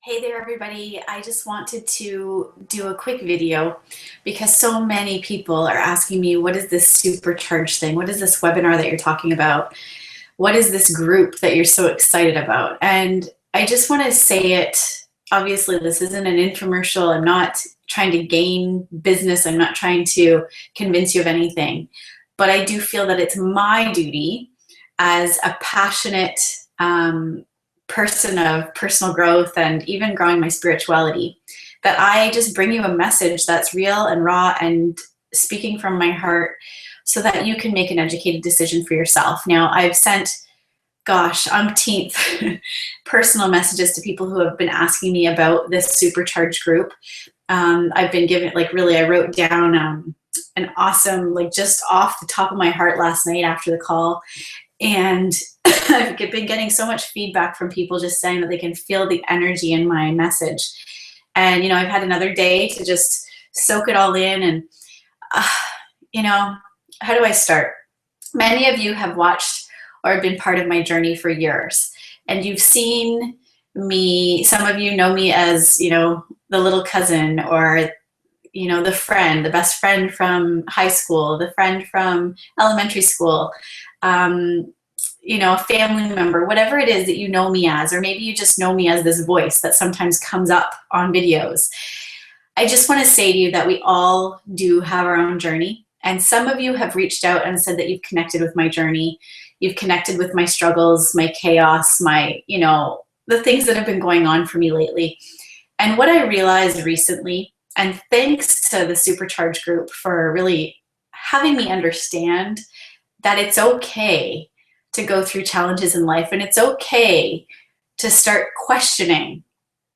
Hey there, everybody. I just wanted to do a quick video because so many people are asking me, what is this Supercharged thing? What is this webinar that you're talking about? What is this group that you're so excited about? And I just want to say it. Obviously, this isn't an infomercial. I'm not trying to gain business. I'm not trying to convince you of anything. But I do feel that it's my duty as a passionate person of personal growth and even growing my spirituality, that I just bring you a message that's real and raw and speaking from my heart so that you can make an educated decision for yourself. Now, I've sent, gosh, umpteenth personal messages to people who have been asking me about this Supercharged group. I've been given, I wrote down an awesome, just off the top of my heart last night after the call. And I've been getting so much feedback from people just saying that they can feel the energy in my message. And, I've had another day to just soak it all in. And, how do I start? Many of you have watched or been part of my journey for years. And you've seen me, some of you know me as, the little cousin or the friend, the best friend from high school, the friend from elementary school, a family member, whatever it is that you know me as, or maybe you just know me as this voice that sometimes comes up on videos. I just want to say to you that we all do have our own journey. And some of you have reached out and said that you've connected with my journey. You've connected with my struggles, my chaos, the things that have been going on for me lately. And what I realized recently, and thanks to the Supercharged group for really having me understand that it's okay to go through challenges in life, and it's okay to start questioning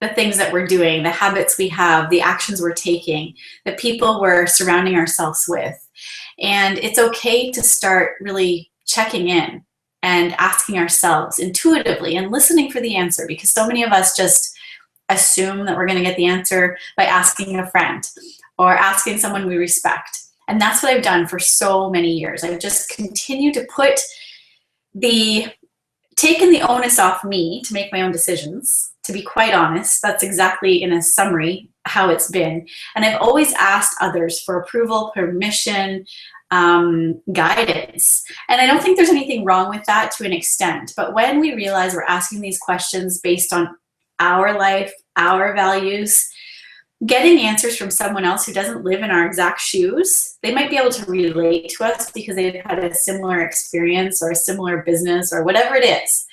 the things that we're doing, the habits we have, the actions we're taking, the people we're surrounding ourselves with. And it's okay to start really checking in and asking ourselves intuitively and listening for the answer, because so many of us just assume that we're going to get the answer by asking a friend or asking someone we respect. And that's what I've done for so many years. I've just continued to taken the onus off me to make my own decisions. To be quite honest, that's exactly, in a summary, how it's been. And I've always asked others for approval, permission, guidance. And I don't think there's anything wrong with that to an extent. But when we realize we're asking these questions based on our life, our values, getting answers from someone else who doesn't live in our exact shoes, they might be able to relate to us because they've had a similar experience or a similar business or whatever it is.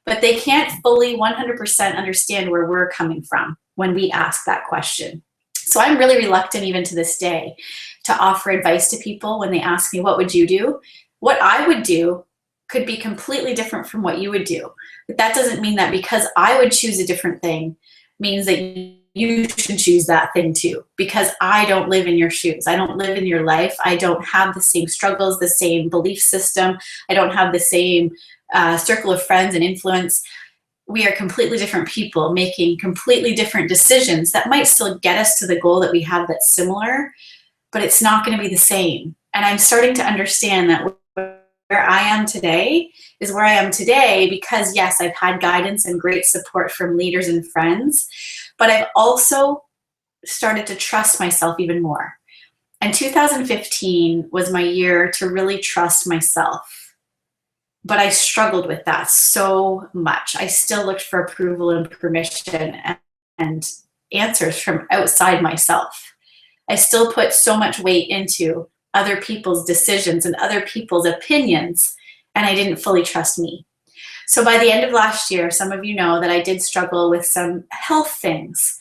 But they can't fully 100% understand where we're coming from when we ask that question. So I'm really reluctant, even to this day, to offer advice to people when they ask me, what would you do? What I would do could be completely different from what you would do. But that doesn't mean that because I would choose a different thing means that you should choose that thing too, because I don't live in your shoes. I don't live in your life. I don't have the same struggles, the same belief system. I don't have the same circle of friends and influence. We are completely different people making completely different decisions that might still get us to the goal that we have that's similar, but it's not going to be the same. And I'm starting to understand that where I am today is where I am today because, yes, I've had guidance and great support from leaders and friends, but I've also started to trust myself even more. And 2015 was my year to really trust myself. But I struggled with that so much. I still looked for approval and permission and answers from outside myself. I still put so much weight into other people's decisions and other people's opinions, and I didn't fully trust me. So by the end of last year, some of you know that I did struggle with some health things.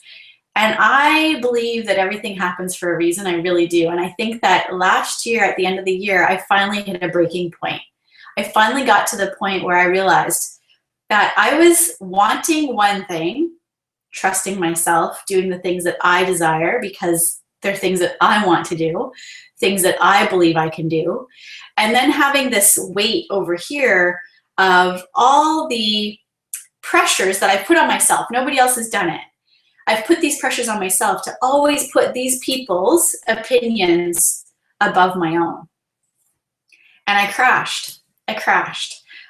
And I believe that everything happens for a reason. I really do. And I think that last year, at the end of the year, I finally hit a breaking point. I finally got to the point where I realized that I was wanting one thing, trusting myself, doing the things that I desire because they're things that I want to do, things that I believe I can do, and then having this weight over here of all the pressures that I've put on myself. Nobody else has done it. I've put these pressures on myself to always put these people's opinions above my own. And I crashed.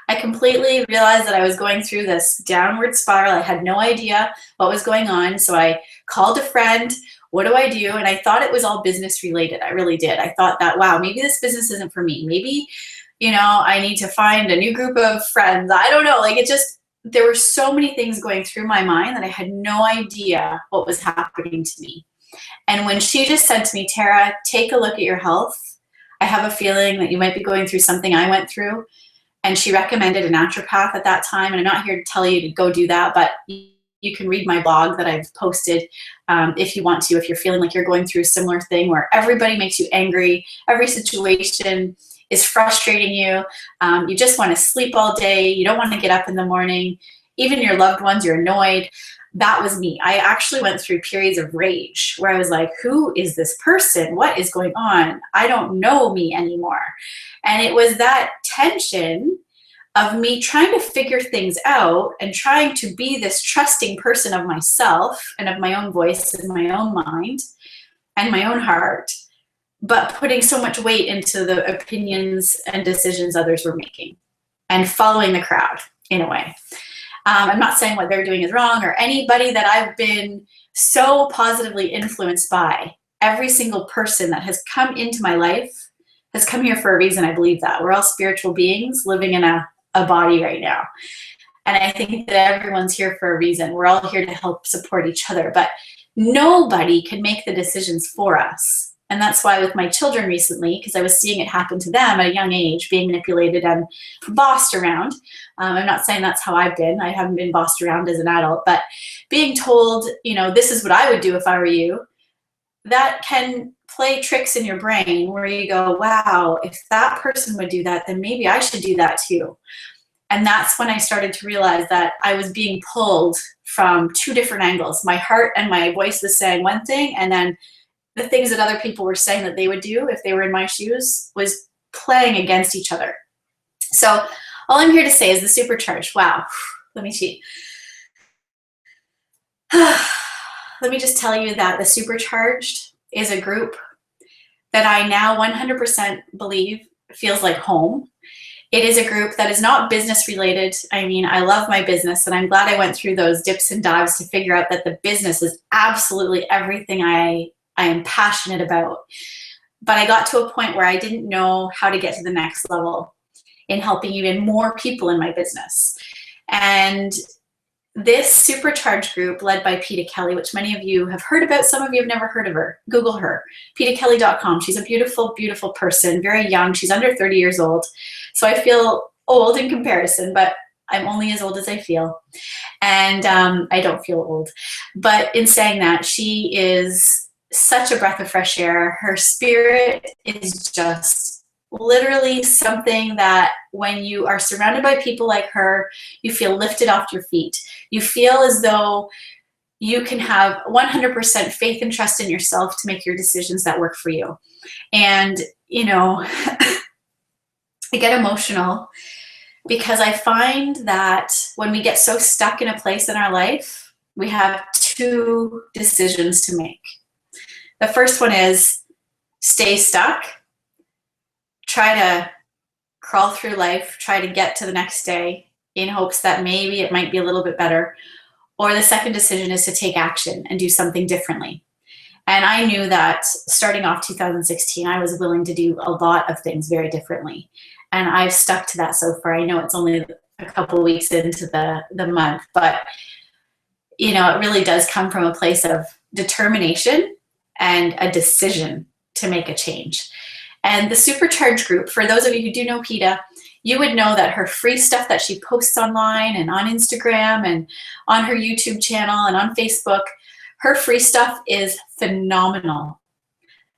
I completely realized that I was going through this downward spiral. I had no idea what was going on. So I called a friend. What do I do? And I thought it was all business related. I really did. I thought that, wow, maybe this business isn't for me. Maybe, you know, I need to find a new group of friends. I don't know. Like, it just, there were so many things going through my mind that I had no idea what was happening to me. And when she just said to me, Tara, take a look at your health. I have a feeling that you might be going through something I went through. And she recommended a naturopath at that time. And I'm not here to tell you to go do that, but you can read my blog that I've posted if you want to, if you're feeling like you're going through a similar thing where everybody makes you angry, every situation is frustrating you, you just want to sleep all day, you don't want to get up in the morning, even your loved ones, you're annoyed. That was me. I actually went through periods of rage where I was like, who is this person? What is going on? I don't know me anymore. And it was that tension of me trying to figure things out and trying to be this trusting person of myself and of my own voice and my own mind and my own heart, but putting so much weight into the opinions and decisions others were making and following the crowd in a way. I'm not saying what they're doing is wrong or anybody that I've been so positively influenced by. Every single person that has come into my life has come here for a reason. I believe that. We're all spiritual beings living in a body right now. And I think that everyone's here for a reason. We're all here to help support each other, but nobody can make the decisions for us. And that's why with my children recently, because I was seeing it happen to them at a young age, being manipulated and bossed around. I'm not saying that's how I've been. I haven't been bossed around as an adult, but being told, you know, this is what I would do if I were you, that can play tricks in your brain where you go, wow, if that person would do that, then maybe I should do that too. And that's when I started to realize that I was being pulled from two different angles. My heart and my voice was saying one thing, and then the things that other people were saying that they would do if they were in my shoes was playing against each other. So all I'm here to say is the Supercharged. Wow. Let me cheat. Let me just tell you that the Supercharged is a group that I now 100% believe feels like home. It is a group that is not business related. I mean, I love my business and I'm glad I went through those dips and dives to figure out that the business is absolutely everything I am passionate about. But I got to a point where I didn't know how to get to the next level in helping even more people in my business. And this Supercharged group led by Peta Kelly, which many of you have heard about, some of you have never heard of her. Google her, petakelly.com. She's a beautiful, beautiful person, very young. She's under 30 years old. So I feel old in comparison, but I'm only as old as I feel. And I don't feel old. But in saying that, she is such a breath of fresh air. Her spirit is just literally something that when you are surrounded by people like her, you feel lifted off your feet. You feel as though you can have 100% faith and trust in yourself to make your decisions that work for you. And, you know, I get emotional because I find that when we get so stuck in a place in our life, we have two decisions to make. The first one is stay stuck, try to crawl through life, try to get to the next day in hopes that maybe it might be a little bit better. Or the second decision is to take action and do something differently. And I knew that starting off 2016, I was willing to do a lot of things very differently. And I've stuck to that so far. I know it's only a couple of weeks into the month, but you know, it really does come from a place of determination and a decision to make a change. And the Supercharged group, for those of you who do know Peta, you would know that her free stuff that she posts online and on Instagram and on her YouTube channel and on Facebook, her free stuff is phenomenal.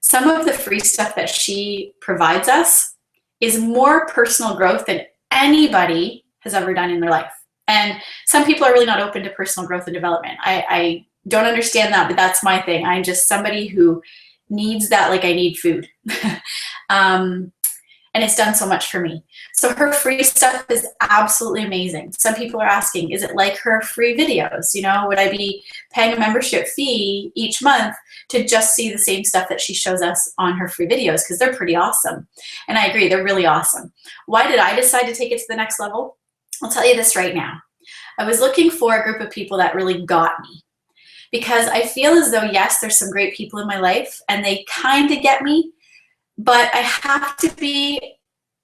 Some of the free stuff that she provides us is more personal growth than anybody has ever done in their life. And some people are really not open to personal growth and development. I don't understand that, but that's my thing. I'm just somebody who needs that like I need food. And and it's done so much for me. So her free stuff is absolutely amazing. Some people are asking, is it like her free videos? You know, would I be paying a membership fee each month to just see the same stuff that she shows us on her free videos? Because they're pretty awesome. And I agree, they're really awesome. Why did I decide to take it to the next level? I'll tell you this right now. I was looking for a group of people that really got me. Because I feel as though, yes, there's some great people in my life and they kind of get me, but I have to be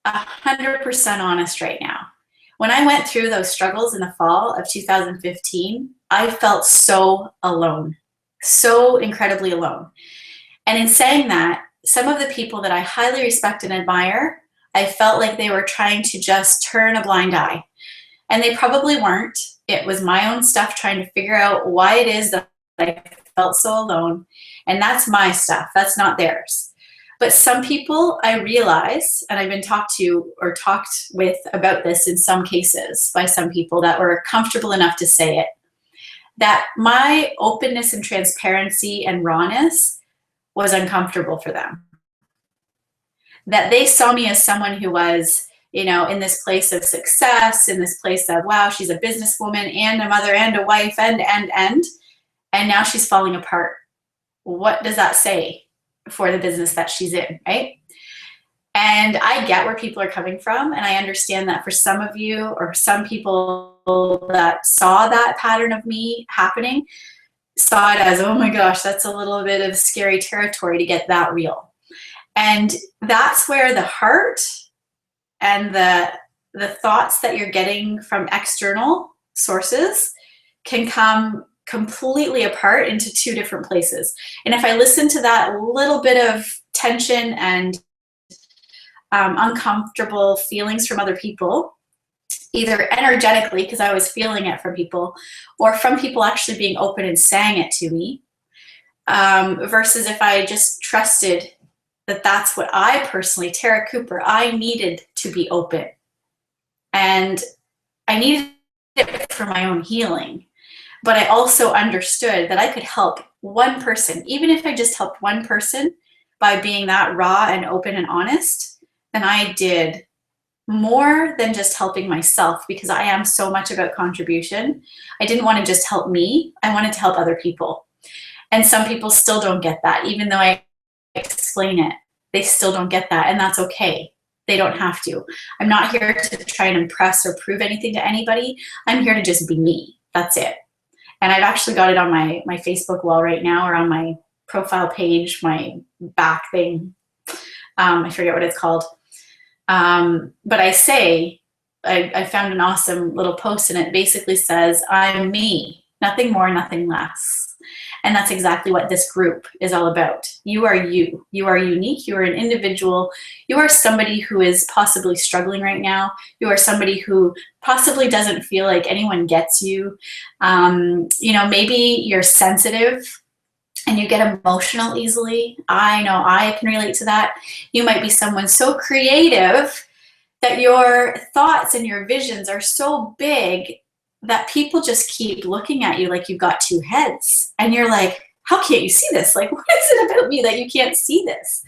100% honest right now. When I went through those struggles in the fall of 2015, I felt so alone, so incredibly alone. And in saying that, some of the people that I highly respect and admire, I felt like they were trying to just turn a blind eye. And they probably weren't. It was my own stuff trying to figure out why it is that I felt so alone. And that's my stuff. That's not theirs. But some people I realize, and I've been talked to or talked with about this in some cases by some people that were comfortable enough to say it, that my openness and transparency and rawness was uncomfortable for them. That they saw me as someone who was, you know, in this place of success, in this place of, wow, she's a businesswoman and a mother and a wife and now she's falling apart. What does that say for the business that she's in, right? And I get where people are coming from, and I understand that for some of you or some people that saw that pattern of me happening, saw it as, oh my gosh, that's a little bit of scary territory to get that real. And that's where the heart and the thoughts that you're getting from external sources can come completely apart into two different places. And if I listen to that little bit of tension and uncomfortable feelings from other people, either energetically, because I was feeling it from people, or from people actually being open and saying it to me, versus if I just trusted that that's what I personally, Tara Cooper, I needed to be open. And I needed it for my own healing. But I also understood that I could help one person, even if I just helped one person by being that raw and open and honest, then I did more than just helping myself, because I am so much about contribution. I didn't want to just help me. I wanted to help other people. And some people still don't get that, even though I explain it. They still don't get that, and that's okay. They don't have to. I'm not here to try and impress or prove anything to anybody. I'm here to just be me. That's it. And I've actually got it on my Facebook wall right now, or on my profile page, my back thing. I forget what it's called. But I found an awesome little post, and it basically says, I'm me, nothing more, nothing less. And that's exactly what this group is all about. You are you. You are unique. You are an individual. You are somebody who is possibly struggling right now. You are somebody who possibly doesn't feel like anyone gets you. You know, maybe you're sensitive and you get emotional easily. I know I can relate to that. You might be someone so creative that your thoughts and your visions are so big that people just keep looking at you like you've got two heads. And you're like, how can't you see this? Like, what is it about me that you can't see this?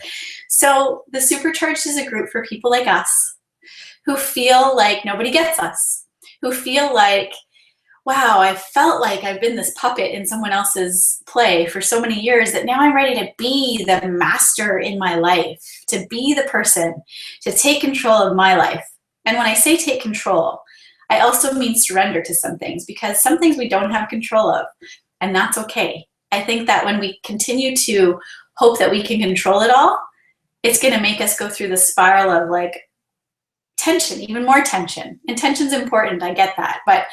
So the Supercharged is a group for people like us who feel like nobody gets us, who feel like, wow, I felt like I've been this puppet in someone else's play for so many years that now I'm ready to be the master in my life, to be the person, to take control of my life. And when I say take control, I also mean surrender to some things, because some things we don't have control of, and that's okay. I think that when we continue to hope that we can control it all, it's going to make us go through the spiral of like tension, even more tension. And tension's important, I get that, but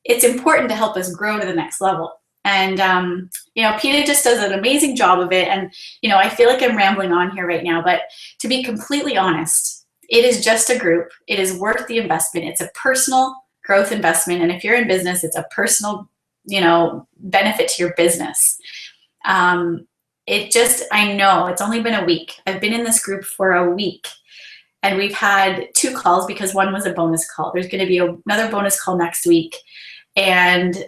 it's important to help us grow to the next level. And, you know, Peta just does an amazing job of it. And, you know, I feel like I'm rambling on here right now, but to be completely honest, it is just a group. It is worth the investment. It's a personal growth investment. And if you're in business, it's a personal, you know, benefit to your business. I know it's only been a week. I've been in this group for a week, and we've had 2 calls because one was a bonus call. There's going to be another bonus call next week. And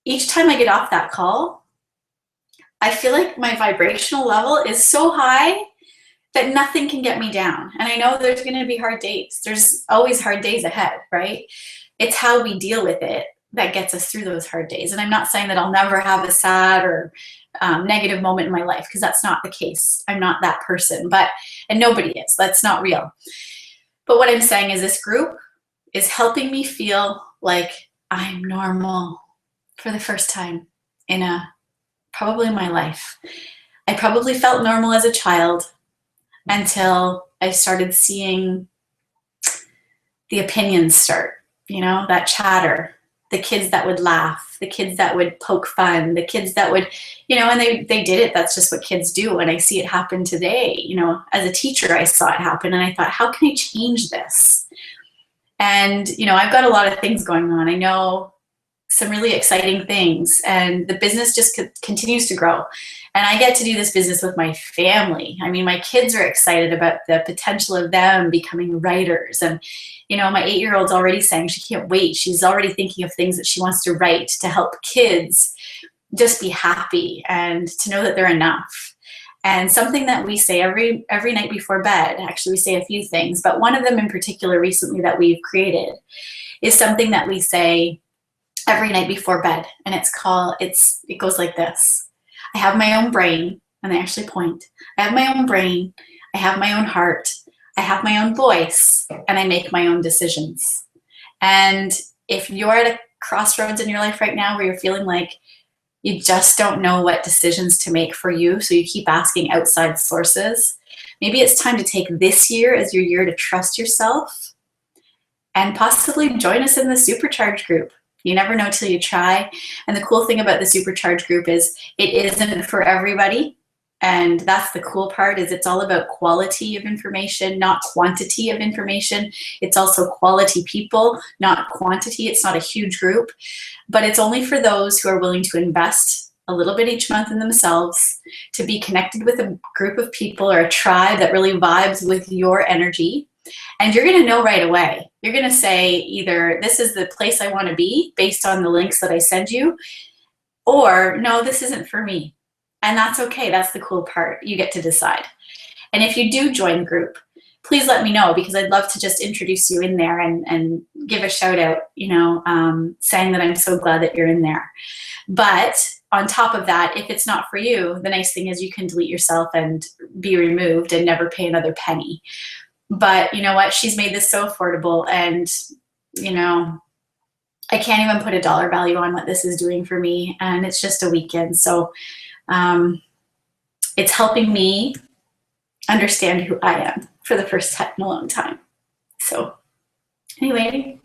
each time I get off that call, I feel like my vibrational level is so high that nothing can get me down. And I know there's going to be hard days. There's always hard days ahead, right? It's how we deal with it that gets us through those hard days. And I'm not saying that I'll never have a sad or negative moment in my life, because that's not the case. I'm not that person, and nobody is. That's not real. But what I'm saying is this group is helping me feel like I'm normal for the first time in probably my life. I probably felt normal as a child until I started seeing the opinions start, that chatter, the kids that would laugh, the kids that would poke fun, the kids that would, and they did it. That's just what kids do. And I see it happen today. As a teacher, I saw it happen and I thought, how can I change this? And, I've got a lot of things going on. I know some really exciting things, and the business just continues to grow. And I get to do this business with my family. I mean, my kids are excited about the potential of them becoming writers. And, my 8-year-old's already saying she can't wait. She's already thinking of things that she wants to write to help kids just be happy and to know that they're enough. And something that we say every night before bed, actually we say a few things, but one of them in particular recently that we've created is something that we say every night before bed. And it goes like this. I have my own brain, and they actually point. I have my own brain, I have my own heart, I have my own voice, and I make my own decisions. And if you're at a crossroads in your life right now where you're feeling like you just don't know what decisions to make for you, so you keep asking outside sources, maybe it's time to take this year as your year to trust yourself and possibly join us in the Supercharged group. You never know till you try. And the cool thing about the Supercharged group is it isn't for everybody. And that's the cool part, is it's all about quality of information, not quantity of information. It's also quality people, not quantity. It's not a huge group, but it's only for those who are willing to invest a little bit each month in themselves, to be connected with a group of people or a tribe that really vibes with your energy. And you're going to know right away. You're going to say either this is the place I want to be based on the links that I send you, or no, this isn't for me. And that's okay. That's the cool part. You get to decide. And if you do join the group, please let me know, because I'd love to just introduce you in there and give a shout out, saying that I'm so glad that you're in there. But on top of that, if it's not for you, the nice thing is you can delete yourself and be removed and never pay another penny. But you know what? She's made this so affordable, and, I can't even put a dollar value on what this is doing for me. And it's just a weekend. So it's helping me understand who I am for the first time in a long time. So anyway,